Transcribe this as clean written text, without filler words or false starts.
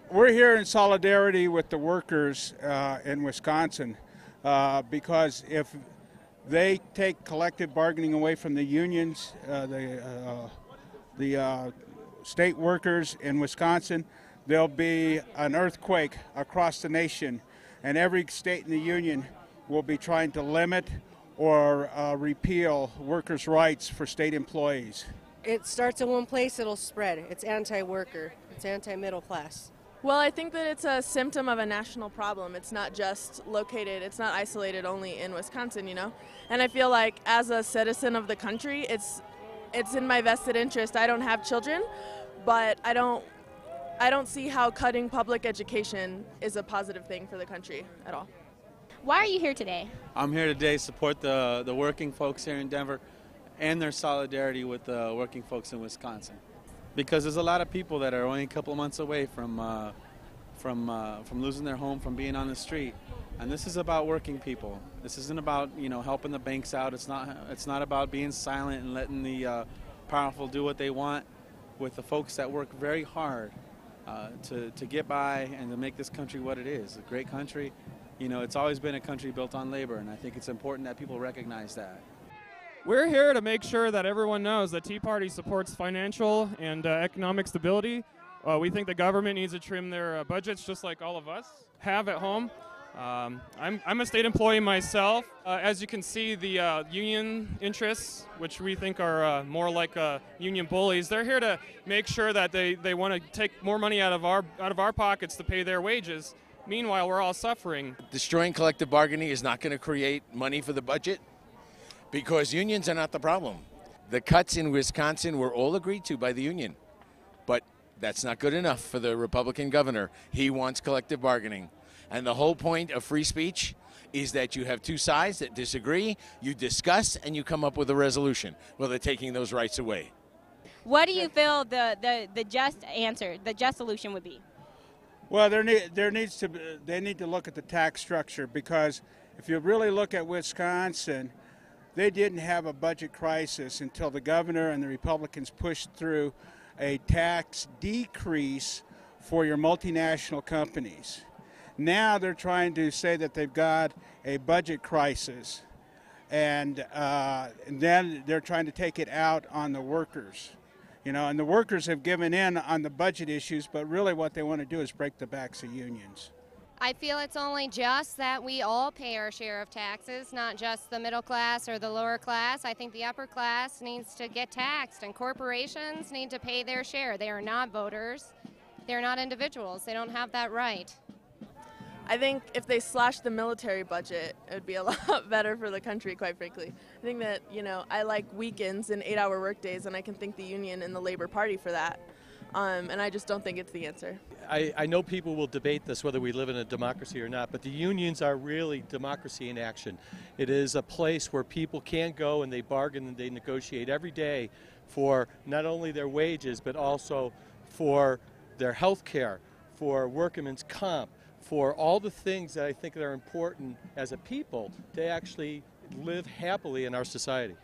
We're here in solidarity with the workers in Wisconsin because if they take collective bargaining away from the unions, the state workers in Wisconsin, there'll be an earthquake across the nation, and every state in the union will be trying to limit or repeal workers' rights for state employees. It starts in one place, it'll spread. It's anti-worker, it's anti-middle class. Well, I think that it's a symptom of a national problem. It's not just located, it's not isolated only in Wisconsin, you know? And I feel like as a citizen of the country, it's in my vested interest. I don't have children, but I don't see how cutting public education is a positive thing for the country at all. Why are you here today? I'm here today to support the working folks here in Denver and their solidarity with the working folks in Wisconsin. Because there's a lot of people that are only a couple of months away from losing their home, from being on the street, and this is about working people. This isn't about helping the banks out. It's not about being silent and letting the powerful do what they want. With the folks that work very hard to get by and to make this country what it is, a great country. It's always been a country built on labor, and I think it's important that people recognize that. We're here to make sure that everyone knows that Tea Party supports financial and economic stability. We think the government needs to trim their budgets just like all of us have at home. I'm a state employee myself. As you can see, the union interests, which we think are more like union bullies, they're here to make sure that they want to take more money out of our pockets to pay their wages. Meanwhile, we're all suffering. Destroying collective bargaining is not going to create money for the budget, because unions are not the problem. The cuts in Wisconsin were all agreed to by the union, but that's not good enough for the Republican governor. He wants collective bargaining. And the whole point of free speech is that you have two sides that disagree, you discuss, and you come up with a resolution. Well, they're taking those rights away. What do you feel the just answer, the just solution would be? Well, they need to look at the tax structure, because if you really look at Wisconsin, they didn't have a budget crisis until the governor and the Republicans pushed through a tax decrease for your multinational companies. Now they're trying to say that they've got a budget crisis, and then they're trying to take it out on the workers. And the workers have given in on the budget issues, but really what they want to do is break the backs of unions. I feel it's only just that we all pay our share of taxes, not just the middle class or the lower class. I think the upper class needs to get taxed, and corporations need to pay their share. They are not voters. They're not individuals. They don't have that right. I think if they slash the military budget, it would be a lot better for the country, quite frankly. I think that, I like weekends and 8-hour workdays, and I can thank the union and the Labor Party for that. And I just don't think it's the answer. I know people will debate this, whether we live in a democracy or not, but the unions are really democracy in action. It is a place where people can go and they bargain and they negotiate every day for not only their wages, but also for their health care, for workmen's comp, for all the things that I think that are important as a people to actually live happily in our society.